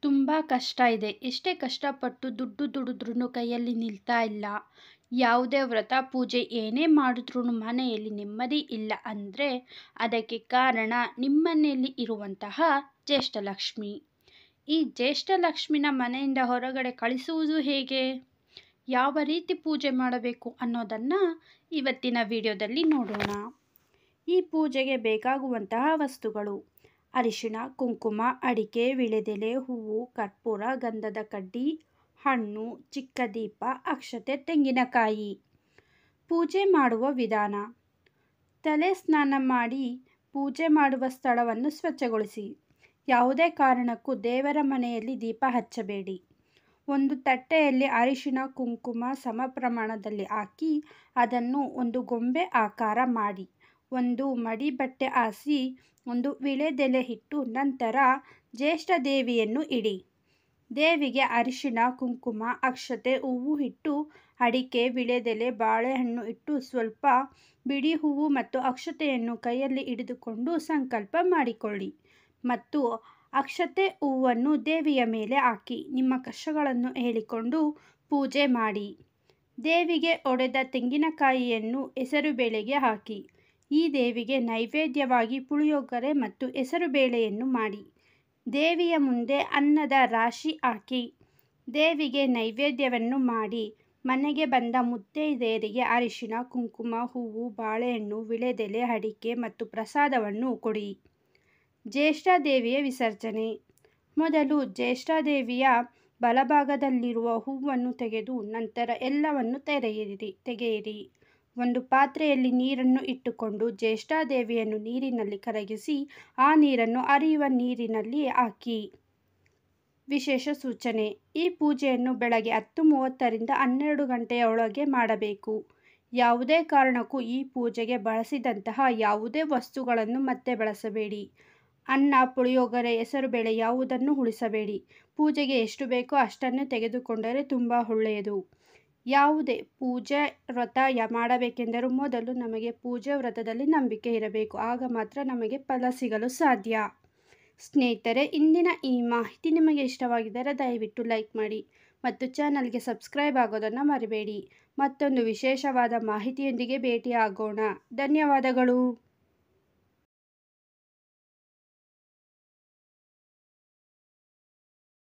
ತುಂಬ ಕಷ್ಟ ಇದೆ. ಎಷ್ಟೇ ಕಷ್ಟಪಟ್ಟು ದುಡ್ಡು ದುಡಿದ್ರೂ ಕೈಯಲ್ಲಿ ನಿಲ್ತಾ ಇಲ್ಲ. ಯಾವುದೇ ವ್ರತ ಪೂಜೆ ಏನೇ ಮಾಡಿದ್ರೂ ಮನೆಯಲ್ಲಿ ನೆಮ್ಮದಿ ಇಲ್ಲ ಅಂದರೆ ಅದಕ್ಕೆ ಕಾರಣ ನಿಮ್ಮನೆಯಲ್ಲಿ ಇರುವಂತಹ ಜ್ಯೇಷ್ಠಲಕ್ಷ್ಮಿ. ಈ ಜ್ಯೇಷ್ಠಲಕ್ಷ್ಮಿನ ಮನೆಯಿಂದ ಹೊರಗಡೆ ಕಳಿಸುವುದು ಹೇಗೆ? ಯಾವ ರೀತಿ ಪೂಜೆ ಮಾಡಬೇಕು ಅನ್ನೋದನ್ನು ಇವತ್ತಿನ ವಿಡಿಯೋದಲ್ಲಿ ನೋಡೋಣ. ಈ ಪೂಜೆಗೆ ಬೇಕಾಗುವಂತಹ ವಸ್ತುಗಳು: ಅರಿಶಿಣ, ಕುಂಕುಮ, ಅಡಿಕೆ, ವೀಳ್ಯದೆಲೆ, ಹೂವು, ಕರ್ಪೂರ, ಗಂಧದ ಕಡ್ಡಿ, ಹಣ್ಣು, ಚಿಕ್ಕ ದೀಪ, ಅಕ್ಷತೆ, ತೆಂಗಿನಕಾಯಿ. ಪೂಜೆ ಮಾಡುವ ವಿಧಾನ: ತಲೆ ಸ್ನಾನ ಮಾಡಿ ಪೂಜೆ ಮಾಡುವ ಸ್ಥಳವನ್ನು ಸ್ವಚ್ಛಗೊಳಿಸಿ. ಯಾವುದೇ ಕಾರಣಕ್ಕೂ ದೇವರ ಮನೆಯಲ್ಲಿ ದೀಪ ಹಚ್ಚಬೇಡಿ. ಒಂದು ತಟ್ಟೆಯಲ್ಲಿ ಅರಿಶಿಣ, ಕುಂಕುಮ ಸಮ ಪ್ರಮಾಣದಲ್ಲಿ ಹಾಕಿ ಅದನ್ನು ಒಂದು ಗೊಂಬೆ ಆಕಾರ ಮಾಡಿ ಒಂದು ಮಡಿ ಬಟ್ಟೆ ಹಾಸಿ ಒಂದು ವೀಳ್ಯದೆಲೆ ಇಟ್ಟು ನಂತರ ಜ್ಯೇಷ್ಠ ದೇವಿಯನ್ನು ಇಡಿ. ದೇವಿಗೆ ಅರಿಶಿಣ, ಕುಂಕುಮ, ಅಕ್ಷತೆ, ಹೂವು ಇಟ್ಟು ಅಡಿಕೆ, ವೀಳ್ಯದೆಲೆ, ಬಾಳೆಹಣ್ಣು ಇಟ್ಟು ಸ್ವಲ್ಪ ಬಿಡಿ ಹೂವು ಮತ್ತು ಅಕ್ಷತೆಯನ್ನು ಕೈಯಲ್ಲಿ ಹಿಡಿದುಕೊಂಡು ಸಂಕಲ್ಪ ಮಾಡಿಕೊಳ್ಳಿ ಮತ್ತು ಅಕ್ಷತೆ ಹೂವನ್ನು ದೇವಿಯ ಮೇಲೆ ಹಾಕಿ ನಿಮ್ಮ ಕಷ್ಟಗಳನ್ನು ಹೇಳಿಕೊಂಡು ಪೂಜೆ ಮಾಡಿ. ದೇವಿಗೆ ಒಡೆದ ತೆಂಗಿನಕಾಯಿಯನ್ನು ಹೆಸರುಬೇಳೆಗೆ ಹಾಕಿ ಈ ದೇವಿಗೆ ನೈವೇದ್ಯವಾಗಿ ಪುಳಿಯೋಗರೆ ಮತ್ತು ಹೆಸರುಬೇಳೆಯನ್ನು ಮಾಡಿ ದೇವಿಯ ಮುಂದೆ ಅನ್ನದ ರಾಶಿ ಹಾಕಿ ದೇವಿಗೆ ನೈವೇದ್ಯವನ್ನು ಮಾಡಿ ಮನೆಗೆ ಬಂದ ಮುತ್ತೈದೆಯರಿಗೆ ಅರಿಶಿಣ, ಕುಂಕುಮ, ಹೂವು, ಬಾಳೆಹಣ್ಣು, ವೀಳ್ಯದೆಲೆ, ಅಡಿಕೆ ಮತ್ತು ಪ್ರಸಾದವನ್ನು ಕೊಡಿ. ಜ್ಯೇಷ್ಠಾದೇವಿಯ ವಿಸರ್ಜನೆ: ಮೊದಲು ಜ್ಯೇಷ್ಠಾದೇವಿಯ ಬಲಭಾಗದಲ್ಲಿರುವ ಹೂವನ್ನು ತೆಗೆದು ನಂತರ ಎಲ್ಲವನ್ನು ತೆಗೆಯಿರಿ. ಒಂದು ಪಾತ್ರೆಯಲ್ಲಿ ನೀರನ್ನು ಇಟ್ಟುಕೊಂಡು ಜ್ಯೇಷ್ಠಾದೇವಿಯನ್ನು ನೀರಿನಲ್ಲಿ ಕರಗಿಸಿ ಆ ನೀರನ್ನು ಹರಿಯುವ ನೀರಿನಲ್ಲಿ ಹಾಕಿ. ವಿಶೇಷ ಸೂಚನೆ: ಈ ಪೂಜೆಯನ್ನು ಬೆಳಗ್ಗೆ 10:30 ರಿಂದ 12 ಗಂಟೆಯ ಒಳಗೆ ಮಾಡಬೇಕು. ಯಾವುದೇ ಕಾರಣಕ್ಕೂ ಈ ಪೂಜೆಗೆ ಬಳಸಿದಂತಹ ಯಾವುದೇ ವಸ್ತುಗಳನ್ನು ಮತ್ತೆ ಬಳಸಬೇಡಿ. ಅನ್ನ, ಪುಳಿಯೋಗರೆ, ಹೆಸರುಬೇಳೆ ಯಾವುದನ್ನು ಉಳಿಸಬೇಡಿ. ಪೂಜೆಗೆ ಎಷ್ಟು ಬೇಕೋ ಅಷ್ಟನ್ನೇ ತೆಗೆದುಕೊಂಡರೆ ತುಂಬ ಒಳ್ಳೆಯದು. ಯಾವುದೇ ಪೂಜೆ ವ್ರತ ಮಾಡಬೇಕೆಂದರೂ ಮೊದಲು ನಮಗೆ ಪೂಜೆ ವ್ರತದಲ್ಲಿ ನಂಬಿಕೆ ಇರಬೇಕು. ಆಗ ಮಾತ್ರ ನಮಗೆ ಫಲ ಸಿಗಲು ಸಾಧ್ಯ. ಸ್ನೇಹಿತರೆ, ಇಂದಿನ ಈ ಮಾಹಿತಿ ನಿಮಗೆ ಇಷ್ಟವಾಗಿದ್ದರೆ ದಯವಿಟ್ಟು ಲೈಕ್ ಮಾಡಿ ಮತ್ತು ಚಾನಲ್ಗೆ ಸಬ್ಸ್ಕ್ರೈಬ್ ಆಗೋದನ್ನು ಮರಿಬೇಡಿ. ಮತ್ತೊಂದು ವಿಶೇಷವಾದ ಮಾಹಿತಿಯೊಂದಿಗೆ ಭೇಟಿಯಾಗೋಣ. ಧನ್ಯವಾದಗಳು.